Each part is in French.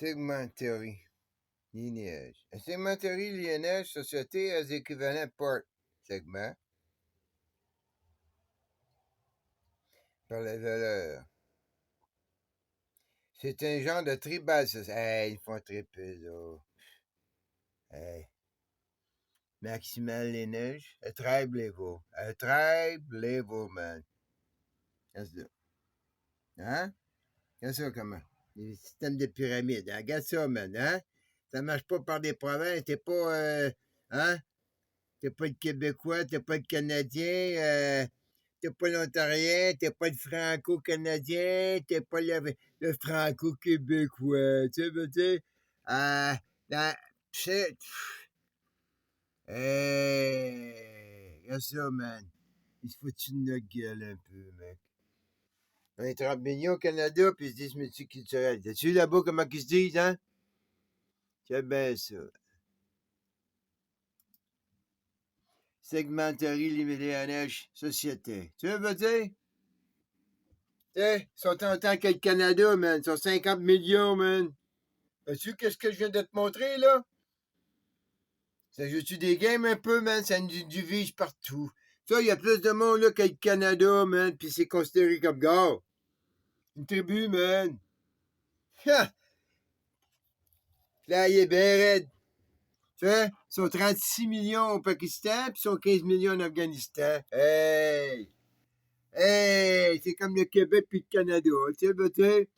Segmenterie, linéage. Un segmenterie, linéage, société à équivalent port, segment, par la valeur. C'est un genre de tribal, ça. Hey, ils font triper, là. Hey. Maximal linéage, a tribe level. A tribe level, man. Qu'est-ce que c'est? Hein? Regarde ça comment? Les systèmes de pyramide. Hein? Regarde ça, man. Hein? Ça marche pas par des provinces. T'es pas. Hein? T'es pas le Québécois, t'es pas le Canadien, t'es pas l'Ontarien, t'es pas le Franco-Canadien, t'es pas le Franco-Québécois. Tu sais, tu sais. Dans, shit. Hey, regarde ça, man. Il se fout de notre gueule un peu, mec. On est 30 millions au Canada, puis ils se disent multiculturel. T'as-tu là-bas comment ils se disent, hein? C'est bien ça. Segmenterie linéage société. Tu veux dire? Ils sont en tant que le Canada, man. Ils sont 50 millions, man. As-tu qu'est-ce que je viens de te montrer, là? Ça joue-tu des games un peu, man? Ça nous divise partout. Ça, il y a plus de monde, là, que le Canada, man. Puis c'est considéré comme gars. Une tribu, man. Ha! Là, il est bien raide. Tu vois? Ils sont 36 millions au Pakistan, puis ils sont 15 millions en Afghanistan. Hey! Hey! C'est comme le Québec puis le Canada. Tu sais, tu sais?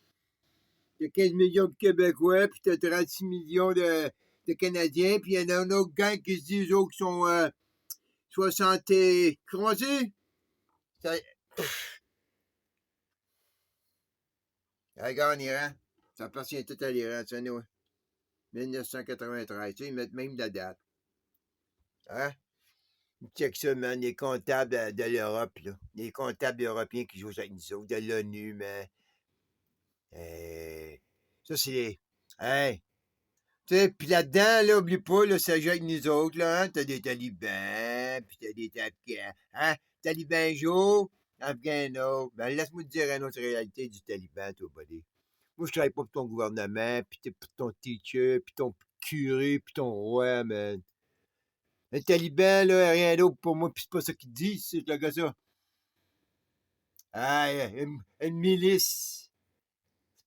Il y a 15 millions de Québécois, puis t'as 36 millions de Canadiens, puis il y en a un autre gang qui se dit, eux autres, qui sont 60 et... Comment on dit? Ça... Regarde, en Iran. Ça appartient tout à l'Iran, ça, nous. 1993, tu sais, ils mettent même la date. Hein? Check ça, man, les comptables de l'Europe, là. Les comptables européens qui jouent avec nous autres, de l'ONU, man. Ça, c'est les... Hey! Tu sais, puis là-dedans, là, oublie pas, là, ça joue avec nous autres, là, hein? T'as des talibans, puis t'as des afghans, hein? Talibans jour, afghans non. Ben, laisse-moi te dire une autre réalité du taliban, toi, buddy. Moi, je travaille pas pour ton gouvernement, puis t'es pour ton teacher, puis ton curé, puis ton roi, man. Le taliban, là, rien d'autre pour moi, puis c'est pas ça qu'ils disent, c'est le gars ça. Ah, une milice.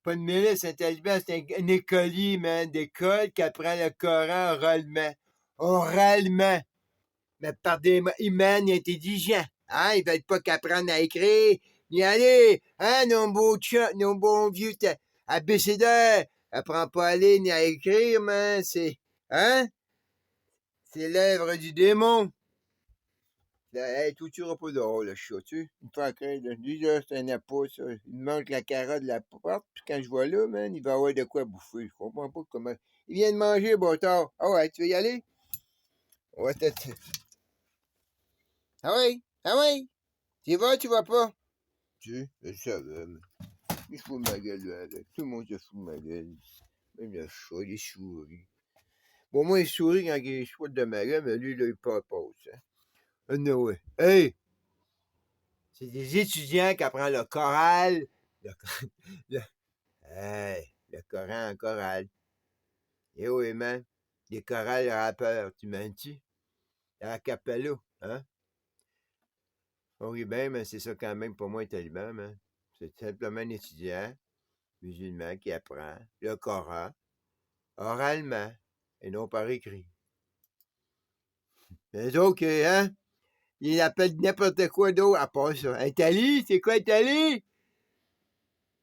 Pas une milice, un taliban, c'est un écolier, man, d'école qui apprend le Coran oralement. Oralement. Mais par des humains intelligents. Hein? Ils veulent pas qu'apprendre à écrire. Ni aller, hein, nos beaux chats, nos bons vieux abécédaires. Apprends pas à lire ni à écrire, man. Hein? C'est l'œuvre du démon. Hey, tout tu pas dehors, le chat, tu sais. Il me fait encore, lui, là, c'est un appât, ça. Il me mange la carotte de la porte, puis quand je vois là, man, il va avoir de quoi bouffer. Je comprends pas comment. Il vient de manger, bâtard. Ah ouais, tu veux y aller? Ouais, ah ouais, ah ouais. Tu y vas, tu vas pas? Tu sais, je savais, mais il se fout de ma gueule, là, avec. Tout le monde se fout de ma gueule. Même le chat, les souris. Bon, moi, il sourit quand il se fout de ma gueule, mais lui, là, il passe. Hein. No way. Hey! C'est des étudiants qui apprennent le choral. Le, hey, le Coran en choral. Eh oui, man. Les chorales rappeurs, tu mens-tu? La capella, hein? Oui, ben, mais c'est ça quand même pour moi, un taliban, man. C'est simplement un étudiant musulman qui apprend le Coran oralement et non par écrit. Les autres, hein? Ils appellent n'importe quoi d'autre à part ça. Un tali, c'est quoi un tali?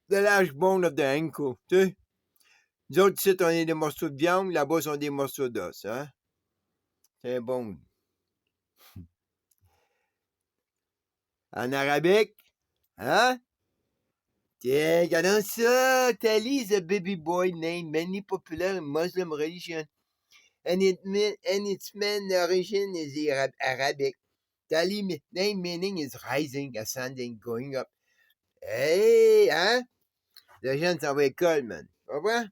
De l'âge bone of the ankle, tu sais? Nous autres, ici, on est des morceaux de viande, là-bas, sont des morceaux d'os, hein? C'est bon. En arabique, hein? Tiens, regardons ça. Tali is a baby boy named many popular in Muslim religion. And its main origin is Arabic. Tali name meaning is rising, ascending, going up. Hey, hein? Le jeune s'en va à l'école, man. Tu comprends?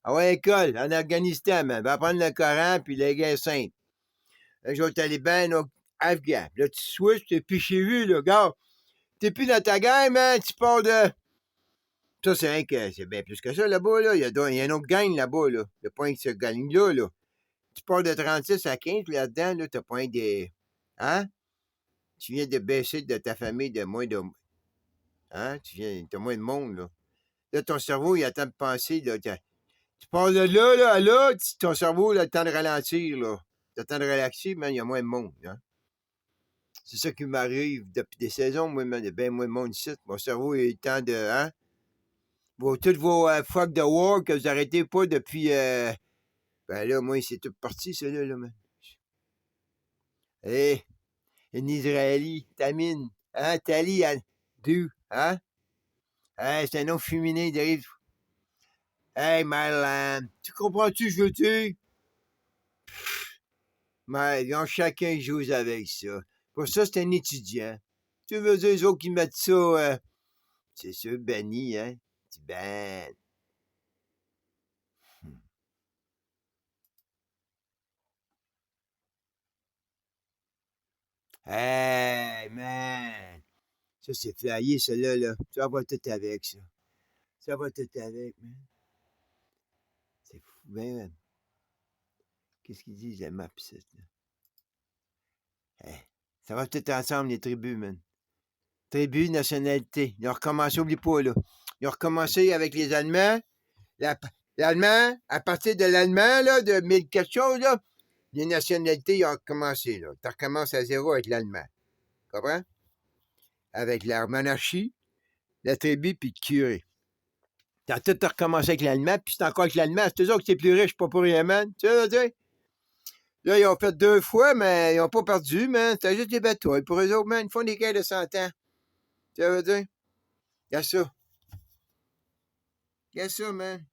On va à l'école, en Afghanistan, man. Va apprendre le Coran puis les guerres saintes. Un jour, talibans, un autre afghan. Là, tu switches, t'es plus chez lui, là, gars. T'es plus dans ta guerre, man. Tu pars de Ça, c'est bien plus que ça là-bas, là. Il y a une autre gang là-bas, là. Il n'y a pas un que ce gang-là, là. Tu pars de 36 à 15, puis là-dedans, là, t'as pas un des. Hein? Tu viens de baisser de ta famille de moins de. Hein? T'as moins de monde, là. Là, ton cerveau, il attend de penser, là. Tu pars de là, là, à là, ton cerveau, il a le temps de ralentir, là. Il a le temps de relaxer, mais il y a moins de monde, hein? C'est ça qui m'arrive depuis des saisons, moi, man. Il y a bien moins de monde ici. Mon cerveau, il a le temps de. Hein? Toutes vos fuck de war que vous arrêtez pas depuis. Ben là, moi, c'est tout parti, ça, là, man. Hé, un Israéli, Tamine, hein, Tali, deux, hein? Hey, c'est un nom féminin, il arrive. Hey, Marlon, tu comprends-tu, je veux dire? Mais ils ont chacun joue avec ça. Pour ça, c'est un étudiant. Tu veux dire, les autres qui mettent ça, c'est sûr, banni, hein? Tu ban. Hey, man! Ça, c'est flyé, celui-là, là. Ça va tout avec, ça. Ça va tout avec, man. C'est fou, ben, man. Qu'est-ce qu'ils disent, la map, ça, là? Hey, ça va tout ensemble, les tribus, man. Tribus, nationalité. Ils ont recommencé, oublie pas, là. Ils ont recommencé avec les Allemands. L'Allemand, à partir de l'Allemand, là, de 1000 quelque chose, là, les nationalités, ils ont recommencé, là. Tu recommences à zéro avec l'Allemand. Tu comprends? Avec la monarchie, la tribu, puis le curé. T'as tout recommencé avec l'Allemand, puis c'est encore avec l'Allemand. C'est eux autres qui sont plus riches, pas pour rien, man. Tu sais, tu sais? Là, ils ont fait 2 fois, mais ils n'ont pas perdu, man. C'était juste des batailles. Pour eux autres, man, ils font des guerres de 100 ans. Tu sais, veux dire? Y'a ça. Y'a ça, man.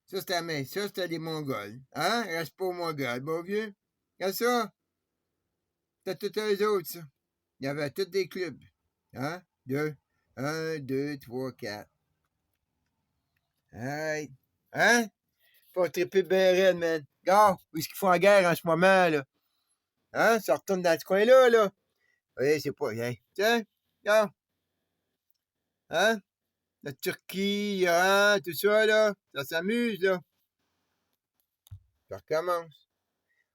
Ça, c'était les Mongols. Hein? Reste pas aux Mongols, bon vieux. Y'a ça. C'était tous eux autres, ça. Il y avait tous des clubs. Hein? 2. 1, 2, 3, 4. Alright. Hein? Faut triper bien raide, man. Gars, où est-ce qu'ils font la guerre en ce moment, là? Hein? Ça retourne dans ce coin-là, là. Oui, c'est pas. Hein? Tiens, gars. Hein? La Turquie, hein? Tout ça, là. Ça s'amuse, là. Ça recommence.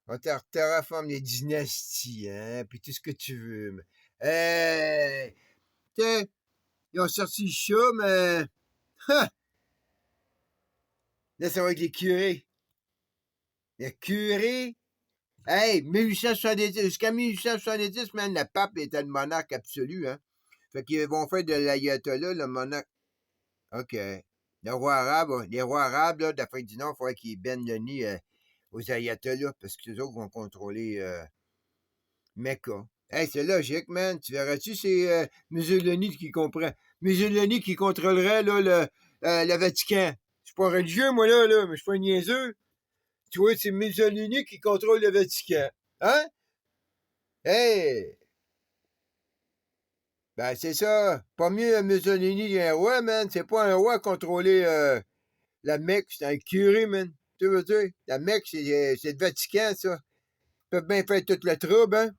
On terraforme les dynasties, hein? Puis tout ce que tu veux. Mais... Hey! Tiens, ils ont sorti le chat, mais. Ha! Là, ça va avec les curés. Les curés. Hey, 1870, jusqu'à 1870, man, le pape était le monarque absolu, hein. Fait qu'ils vont faire de l'ayatollah, le monarque. OK. Les rois arabes, là, d'Afrique du Nord, il faudrait qu'ils baignent le nez aux ayatollahs, parce que les autres vont contrôler Mecca. Hey, c'est logique, man. Tu verras-tu, c'est Mussolini qui comprend. Mussolini qui contrôlerait, là, le Vatican. Je suis pas religieux, moi, là, mais je suis pas niaiseux. Tu vois, c'est Mussolini qui contrôle le Vatican. Hein? Hey! Ben, c'est ça. Pas mieux Mussolini qu'un roi, man. C'est pas un roi contrôler la Mecque. C'est un curé, man. Tu veux dire? La Mecque, c'est le Vatican, ça. Ils peuvent bien faire tout le trouble, hein?